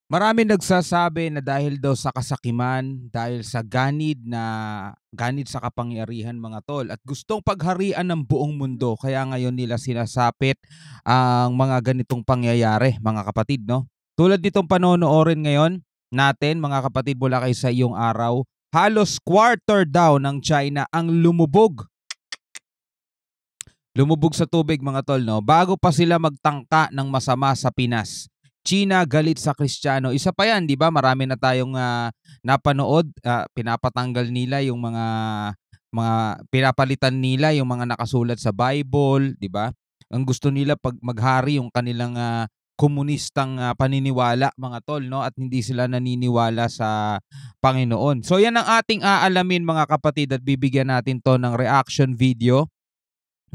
Marami nagsasabi na dahil daw sa kasakiman, dahil sa ganid sa kapangyarihan mga tol at gustong pagharian ng buong mundo kaya ngayon nila sinasapit ang mga ganitong pangyayari mga kapatid no. Tulad nitong panonoorin ngayon natin mga kapatid mula kay sa iyong araw, halos quarter daw ng China ang lumubog. Lumubog sa tubig mga tol no bago pa sila magtangka ng masama sa Pinas. China galit sa Kristiyano. Isa pa 'yan, 'di ba? Marami na tayong napanood, pinapatanggal nila yung mga pinapalitan nila yung mga nakasulat sa Bible, 'di ba? Ang gusto nila pag maghari yung kanilang komunistang paniniwala mga tol no at hindi sila naniniwala sa Panginoon. So 'yan ang ating aalamin mga kapatid at bibigyan natin 'to ng reaction video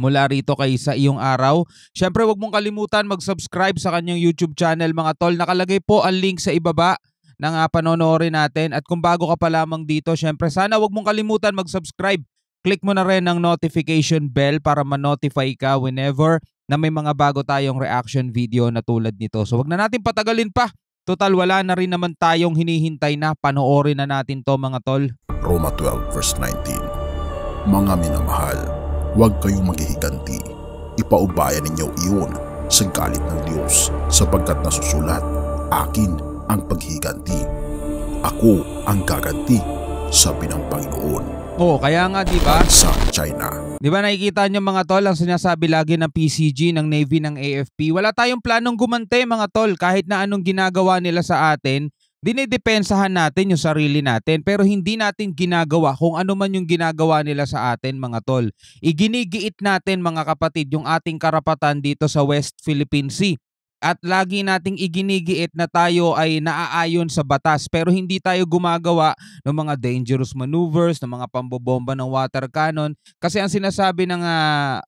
mula rito kay sa iyong araw. Siyempre wag mong kalimutan mag-subscribe sa kanyang YouTube channel mga tol. Nakalagay po ang link sa ibaba ng panonoorin natin. At kung bago ka pa lamang dito, siyempre sana wag mong kalimutan mag-subscribe. Click mo na rin ang notification bell para ma-notify ka whenever na may mga bago tayong reaction video na tulad nito. So wag na natin patagalin pa. Total wala na rin naman tayong hinihintay na. Panoorin na natin to mga tol. Roma 12 verse 19. Mga minamahal, huwag kayong maghihiganti. Ipaubayan ninyo iyon sa galit ng Diyos sapagkat nasusulat, akin ang paghihiganti. Ako ang gaganti, sabi ng Panginoon. Oh, kaya nga 'di ba? Sa China. 'Di ba nakikita niyo mga tol ang sinasabi lagi ng PCG, ng Navy, ng AFP, wala tayong planong gumante mga tol kahit na anong ginagawa nila sa atin. Dinidepensahan natin yung sarili natin pero hindi natin ginagawa kung ano man yung ginagawa nila sa atin mga tol. Iginigiit natin mga kapatid yung ating karapatan dito sa West Philippine Sea. At lagi nating iginigiit na tayo ay naaayon sa batas pero hindi tayo gumagawa ng mga dangerous maneuvers, ng mga pambobomba ng water cannon. Kasi ang sinasabi ng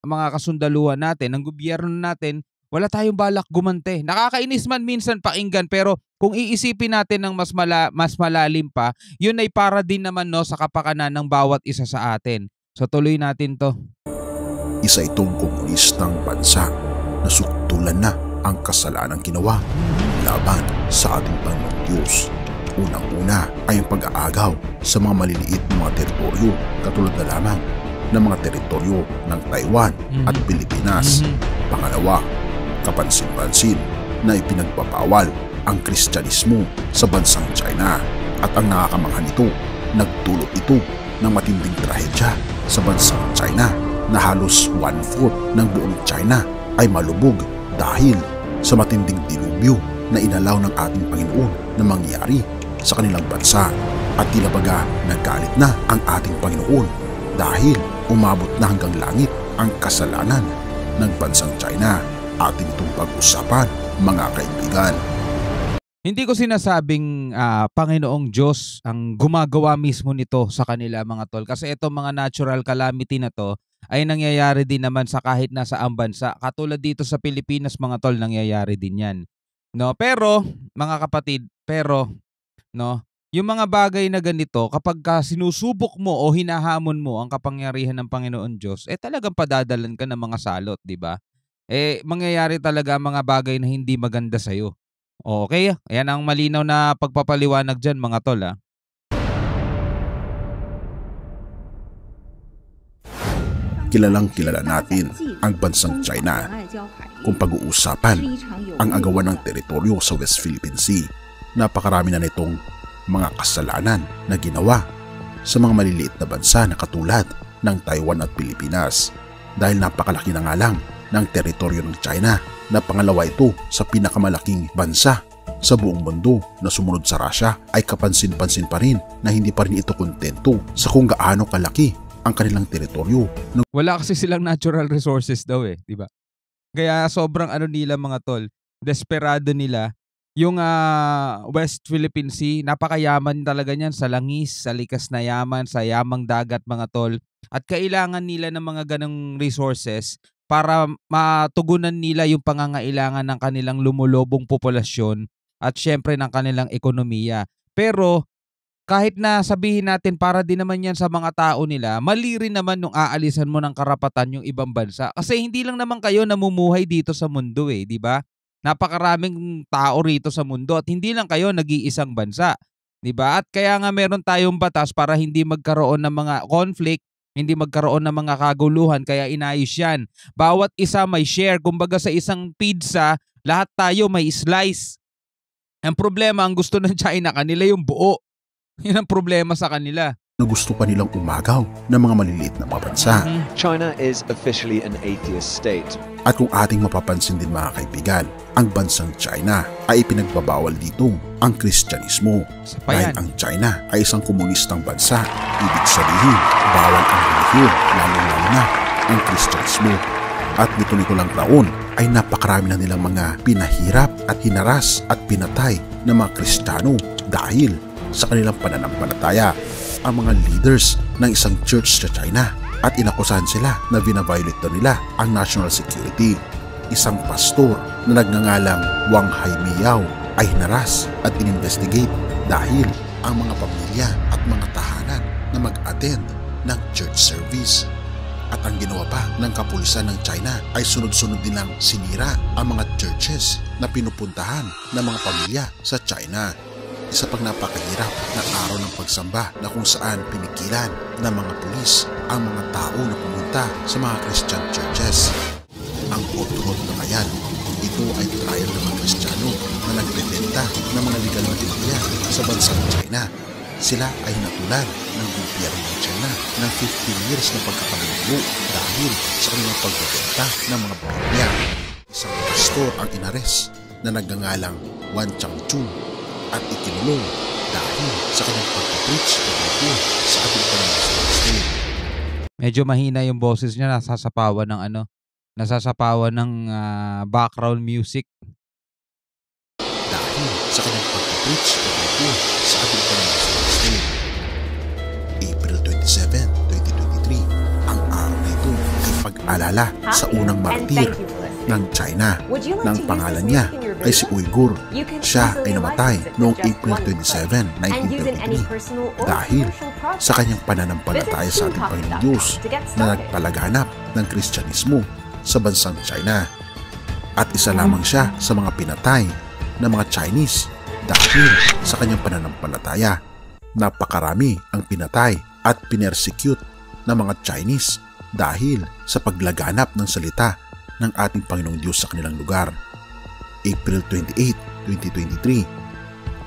mga kasundaluhan natin, ng gobyerno natin, wala tayong balak gumante. Nakakainis man minsan pakinggan pero kung iisipin natin ng mas malalim pa, yun ay para din naman no sa kapakanan ng bawat isa sa atin. So tuloy natin to. Isa itong komunistang bansa na suktulan na ang kasalanang ginawa laban sa ating Panginoong Diyos. Unang-una ay ang pag-aagaw sa mga maliliit na mga teritoryo katulad na lamang ng mga teritoryo ng Taiwan at Pilipinas. Pangalawa, kapansin-pansin na ipinagpapawal ang Kristyanismo sa bansang China at ang nakakamangha nito, nagdulot ito ng matinding trahedya sa bansang China na halos 1/4 ng buong China ay malubog dahil sa matinding dilubyo na inalaw ng ating Panginoon na mangyari sa kanilang bansa at tila baga nagalit na ang ating Panginoon dahil umabot na hanggang langit ang kasalanan ng bansang China. Atin itong pag-usapan mga kaibigan. Hindi ko sinasabing Panginoong Diyos ang gumagawa mismo nito sa kanila mga tol. Kasi itong mga natural calamity na to ay nangyayari din naman sa kahit nasa ang bansa. Katulad dito sa Pilipinas mga tol, nangyayari din yan. No? Pero, mga kapatid, no, yung mga bagay na ganito, kapag sinusubok mo o hinahamon mo ang kapangyarihan ng Panginoon Diyos, talagang padadalan ka ng mga salot, di ba? Mangyayari talaga mga bagay na hindi maganda sa'yo. Okay, ayan ang malinaw na pagpapaliwanag dyan mga tol. Kilalang kilala natin ang bansang China kung pag-uusapan ang agawan ng teritoryo sa West Philippine Sea. Napakarami na nitong mga kasalanan na ginawa sa mga maliliit na bansa na katulad ng Taiwan at Pilipinas dahil napakalaki na nga lang ng teritoryo ng China na pangalawa ito sa pinakamalaking bansa sa buong mundo na sumunod sa Russia ay kapansin-pansin pa rin na hindi pa rin ito kontento sa kung gaano kalaki ang kanilang teritoryo. Wala kasi silang natural resources daw di ba? Kaya sobrang nila mga tol, desperado nila. Yung West Philippine Sea, napakayaman talaga niyan sa langis, sa likas na yaman, sa yamang dagat mga tol. At kailangan nila ng mga ganong resources para matugunan nila yung pangangailangan ng kanilang lumulubong populasyon at syempre ng kanilang ekonomiya. Pero kahit na sabihin natin para din naman yan sa mga tao nila, mali rin naman nung aalisan mo ng karapatan yung ibang bansa. Kasi hindi lang naman kayo namumuhay dito sa mundo di ba? Napakaraming tao rito sa mundo at hindi lang kayo nag-iisang bansa, 'di ba? At kaya nga meron tayong batas para hindi magkaroon ng mga conflict, hindi magkaroon ng mga kaguluhan kaya inayos 'yan. Bawat isa may share, kumbaga sa isang pizza, lahat tayo may slice. Ang problema, ang gusto ng China, kanila yung buo. 'Yun ang problema sa kanila. Na gusto pa nilang umagaw ng mga maliliit na mga bansa. China is officially an atheist state. At kung ating mapapansin din mga kaibigan, ang bansang China ay ipinagbabawal dito ang Kristyanismo. Dahil ang China ay isang komunistang bansa. Ibig sabihin, bawal ang relihiyon, lalo-lalo na ang Kristyanismo. At nito lang taon ay napakarami na nilang mga pinahirap at hinaras at pinatay ng mga Kristiyano dahil sa kanilang pananampalataya. Ang mga leaders ng isang church sa China at inakusahan sila na vina-violate daw nila ang national security. Isang pastor na nagngangalang Wang Haimiao ay hinaras at ininvestigate dahil ang mga pamilya at mga tahanan na mag-attend ng church service. At ang ginawa pa ng kapulisan ng China ay sunod-sunod nilang sinira ang mga churches na pinupuntahan ng mga pamilya sa China. Isa pang napakahirap na araw ng pagsamba na kung saan pinigilan ng mga pulis ang mga tao na pumunta sa mga Christian churches. Ang Outrod na Kayan, ito ay trial ng mga Kristiyano na nagbebenta ng mga legal na Biblia sa bansang China. Sila ay natulan ng gobyerno ng China ng 15 years na pagkapangulugo dahil sa kanilang pagbebenta ng mga Biblia. Isang pastor ang inares na nagngangalang Wan Changchun at ikinulong dahil sa kanyang pag-preach patungkol sa ating pananampalataya. Medyo mahina yung boses niya, nasasapawan ng background music. Dahil sa kanyang pag-preach patungkol sa ating pananampalataya. April 27, 2023, ang araw na ito ay pag-alala sa unang martir ng China. Nang pangalan niya ay si Uyghur. Siya ay namatay noong April 27, 1933 dahil sa kanyang pananampalataya sa ating Panginoong Diyos na nagpalaganap ng Kristyanismo sa bansang China. At isa lamang siya sa mga pinatay ng mga Chinese dahil sa kanyang pananampalataya. Napakarami ang pinatay at pinersecute ng mga Chinese dahil sa paglaganap ng salita ng ating Panginoong Diyos sa kanilang lugar. April 28, 2023,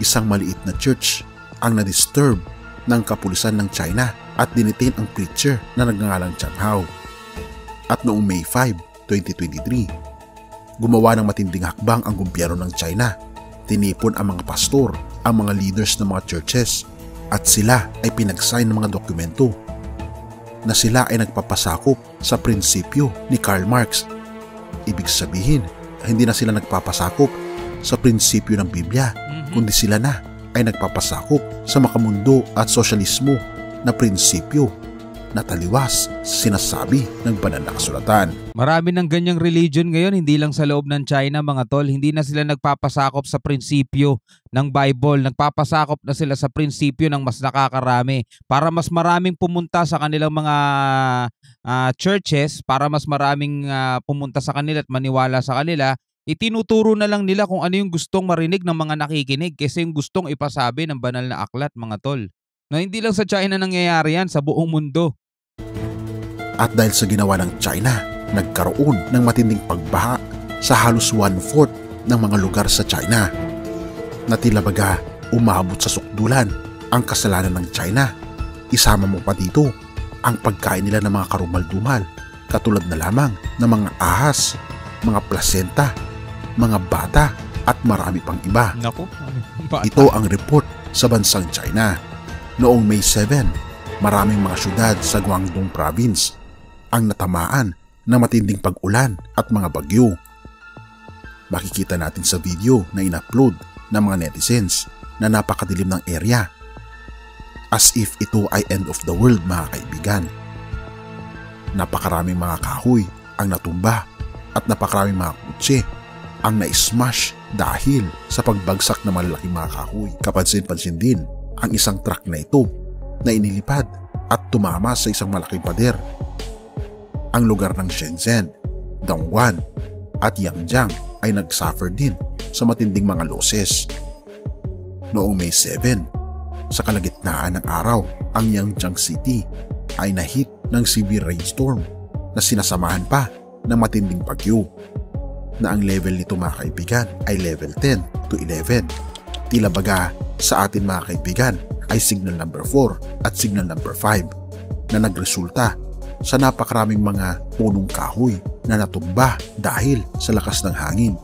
isang maliit na church ang na-disturb ng kapulisan ng China at dinitain ang preacher na nagngangalang Chan Hao. At noong May 5, 2023, gumawa ng matinding hakbang ang gobyerno ng China. Tinipon ang mga pastor, ang mga leaders ng mga churches at sila ay pinag-sign ng mga dokumento na sila ay nagpapasakop sa prinsipyo ni Karl Marx. Ibig sabihin, hindi na sila nagpapasakop sa prinsipyo ng Biblia, kundi sila na ay nagpapasakop sa makamundo at sosyalismo na prinsipyo na taliwas sinasabi ng banal na kasulatan. Marami ng ganyang religion ngayon, hindi lang sa loob ng China mga tol. Hindi na sila nagpapasakop sa prinsipyo ng Bible. Nagpapasakop na sila sa prinsipyo ng mas nakakarami para mas maraming pumunta sa kanilang mga churches, para mas maraming pumunta sa kanila at maniwala sa kanila. Itinuturo na lang nila kung ano yung gustong marinig ng mga nakikinig kasi yung gustong ipasabi ng banal na aklat mga tol. Na hindi lang sa China nangyayari yan, sa buong mundo. At dahil sa ginawa ng China, nagkaroon ng matinding pagbaha sa halos 1/4 ng mga lugar sa China. Na tila baga umabot sa sukdulan ang kasalanan ng China. Isama mo pa dito ang pagkain nila ng mga karumal-dumal katulad na lamang ng mga ahas, mga placenta, mga bata at marami pang iba. Naku, ito ang report sa bansang China. Noong May 7, maraming mga syudad sa Guangdong Province ang natamaan ng matinding pag-ulan at mga bagyo. Makikita natin sa video na in-upload ng mga netizens na napakadilim ng area. As if ito ay end of the world mga kaibigan. Napakaraming mga kahoy ang natumba at napakaraming mga kutse ang na-smash dahil sa pagbagsak ng malalaking mga kahoy. Kapansin-pansin din ang isang truck na ito na inilipad at tumama sa isang malaking pader. Ang lugar ng Shenzhen, Dongguan at Yangjiang ay nagsuffer din sa matinding mga losses. Noong May 7, sa kalagitnaan ng araw, ang Yangjiang City ay nahit ng severe rainstorm na sinasamahan pa ng matinding bagyo, na ang level nito mga kaibigan ay level 10 to 11. Tila baga sa atin mga kaibigan ay signal number 4 at signal number 5 na nagresulta sa napakaraming mga punong kahoy na natumba dahil sa lakas ng hangin.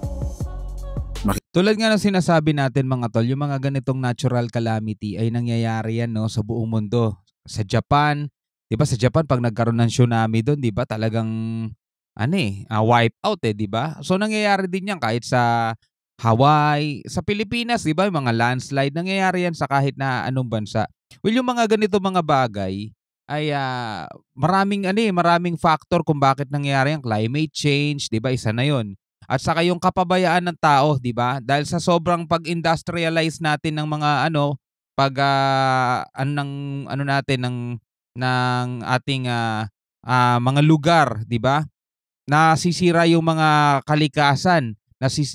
Tulad nga ng sinasabi natin mga tol, yung mga ganitong natural calamity ay nangyayari yan, no, sa buong mundo. Sa Japan, 'di ba? Sa Japan pag nagkaroon ng tsunami doon, 'di ba? Talagang wipe out, 'di ba? So nangyayari din yan kahit sa Hawaii, sa Pilipinas, 'di ba? Yung mga landslide nangyayari yan sa kahit na anong bansa. Well, yung mga ganito mga bagay ay maraming factor kung bakit nangyayari yan. Climate change, 'di ba? Isa na 'yon. At saka yung kapabayaan ng tao, 'di ba? Dahil sa sobrang pag-industrialize natin ng mga ng ating mga lugar, 'di ba? Nasisira yung mga kalikasan,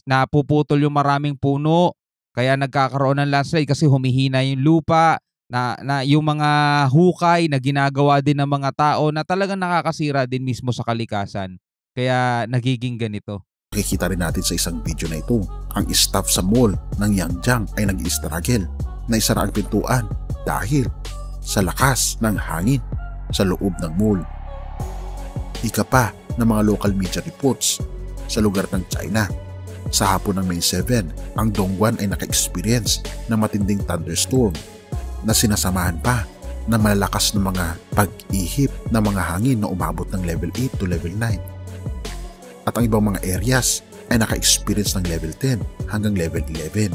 napuputol yung maraming puno, kaya nagkakaroon ng landslide kasi humihina yung lupa, na yung mga hukay na ginagawa din ng mga tao na talagang nakakasira din mismo sa kalikasan. Kaya nagiging ganito. Makikita rin natin sa isang video na ito, ang staff sa mall ng Yangjiang ay nag-i-struggle na isara ang pintuan dahil sa lakas ng hangin sa loob ng mall. Ika pa ng mga local media reports sa lugar ng China. Sa hapon ng May 7, ang Dongguan ay naka-experience ng matinding thunderstorm na sinasamahan pa ng malalakas na mga pag-ihip ng mga hangin na umabot ng level 8 to level 9. At ang ibang mga areas ay naka-experience ng level 10 hanggang level 11.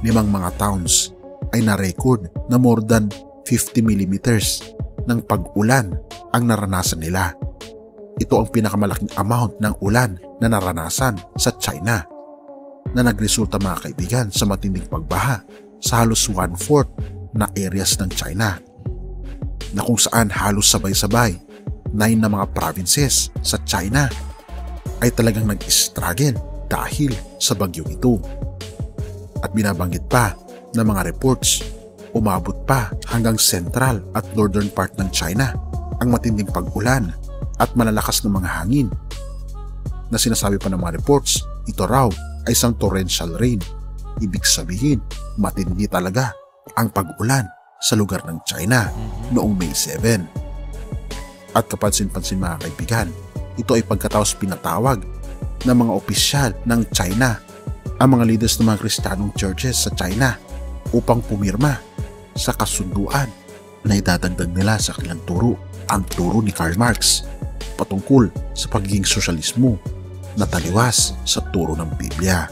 5 mga towns ay na-record na more than 50 millimeters ng pag-ulan ang naranasan nila. Ito ang pinakamalaking amount ng ulan na naranasan sa China, na nagresulta mga kaibigan sa matinding pagbaha sa halos 1/4 na areas ng China, na kung saan halos sabay-sabay 9 na mga provinces sa China ay talagang nag-struggle dahil sa bagyong ito. At binabanggit pa ng mga reports, umabot pa hanggang central at northern part ng China ang matinding pag-ulan at malalakas na mga hangin, na sinasabi pa ng mga reports, ito raw ay isang torrential rain. Ibig sabihin, matindi talaga ang pag-ulan sa lugar ng China noong May 7. At kapansin-pansin mga kaibigan, ito ay pagkatapos pinatawag ng mga opisyal ng China ang mga leaders ng mga Kristiyanong churches sa China upang pumirma sa kasunduan na idadagdag nila sa kanilang turo, ang turo ni Karl Marx patungkol sa pagiging sosyalismo na taliwas sa turo ng Biblia.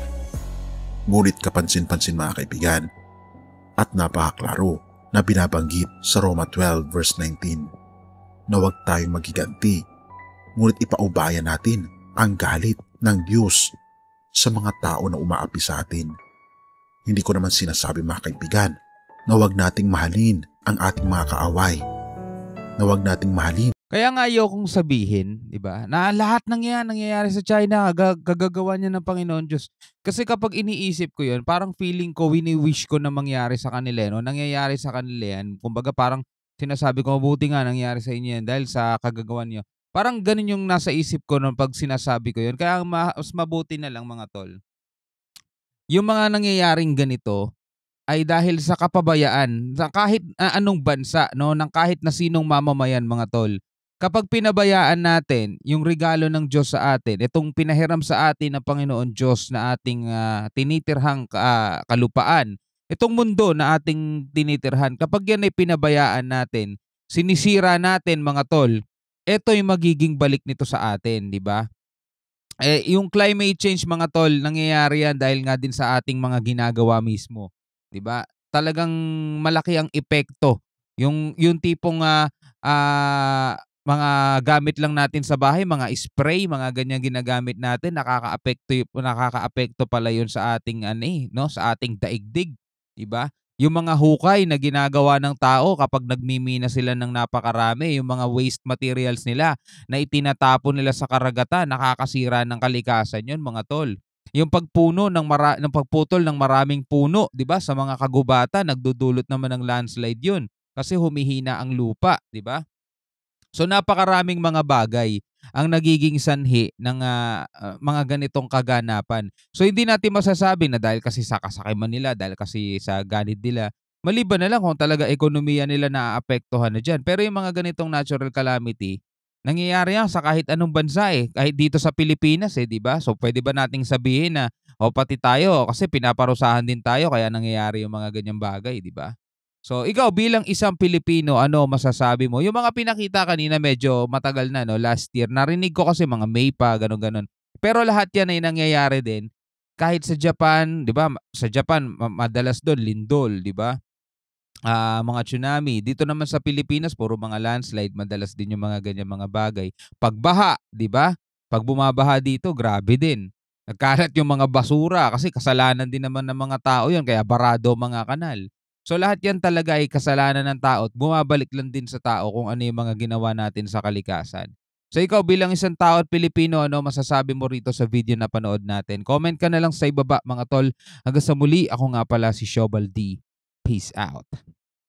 Ngunit kapansin-pansin mga kaibigan, at napakaklaro na binabanggit sa Roma 12 verse 19 na huwag tayong magiganti, ngunit ipaubaya natin ang galit ng Diyos sa mga tao na umaapi sa atin. Hindi ko naman sinasabi mga kaibigan na huwag nating mahalin ang ating mga kaaway, na huwag nating mahalin. Kaya nga ayokong sabihin, 'di ba, na lahat ng yan nangyayari sa China, gagagawa niya ng Panginoon Diyos. Kasi kapag iniisip ko 'yun, parang feeling ko, wini-wish ko na mangyari sa kanila, no? Nangyayari sa kanila yan. Kumbaga parang sinasabi ko, mabuti nga nangyari sa inyo yan dahil sa kagagawan niyo. Parang ganun yung nasa isip ko nung pag sinasabi ko 'yun. Kaya mas mabuti na lang mga tol, yung mga nangyayaring ganito ay dahil sa kapabayaan sa kahit anong bansa, no, ng kahit na sinong mamamayan mga tol. Kapag pinabayaan natin yung regalo ng Diyos sa atin, itong pinahiram sa atin ng Panginoon Diyos na ating tinitirhang kalupaan, itong mundo na ating tinitirhan, kapag yan ay pinabayaan natin, sinisira natin mga tol, ito yung magiging balik nito sa atin, di ba? Yung climate change mga tol, nangyayari yan dahil nga din sa ating mga ginagawa mismo, di ba? Talagang malaki ang epekto. Yung tipong mga gamit lang natin sa bahay, mga spray, mga ganyan ginagamit natin, nakakaapekto pala 'yun sa ating no, sa ating daigdig, 'di ba? Yung mga hukay na ginagawa ng tao kapag nagmimina sila ng napakarami, yung mga waste materials nila na itinatapon nila sa karagatan, nakakasira ng kalikasan 'yun mga tol. Yung ng pagputol ng maraming puno, 'di ba? Sa mga kagubatan nagdudulot naman ng landslide 'yun kasi humihina ang lupa, 'di ba? So napakaraming mga bagay ang nagiging sanhi ng mga ganitong kaganapan. So hindi natin masasabi na dahil kasi sa kasakiman nila, dahil kasi sa ganid nila, maliban na lang kung talaga ekonomiya nila naaapektuhan na diyan. Pero yung mga ganitong natural calamity, nangyayari yan sa kahit anong bansa eh. Kahit dito sa Pilipinas eh, 'di ba? So pwede ba nating sabihin na o pati tayo kasi pinaparusahan din tayo kaya nangyayari yung mga ganyang bagay, 'di ba? So, ikaw bilang isang Pilipino, ano masasabi mo? Yung mga pinakita kanina medyo matagal na 'no, last year. Narinig ko kasi mga May pa, gano'n, gano'n. Pero lahat 'yan ay nangyayari din kahit sa Japan, 'di ba? Sa Japan madalas do'n lindol, 'di ba? Mga tsunami. Dito naman sa Pilipinas puro mga landslide, madalas din yung mga ganyang mga bagay. Pagbaha, 'di ba? 'Pag bumabaha dito, grabe din. Nagkalat yung mga basura kasi kasalanan din naman ng mga tao 'yon kaya barado mga kanal. So lahat 'yan talaga ay kasalanan ng tao at bumabalik lang din sa tao kung ano yung mga ginawa natin sa kalikasan. So ikaw bilang isang tao at Pilipino, ano masasabi mo rito sa video na panood natin? Comment ka na lang sa ibaba mga tol. Hanggang sa muli, ako nga pala si Shobal D. Peace out.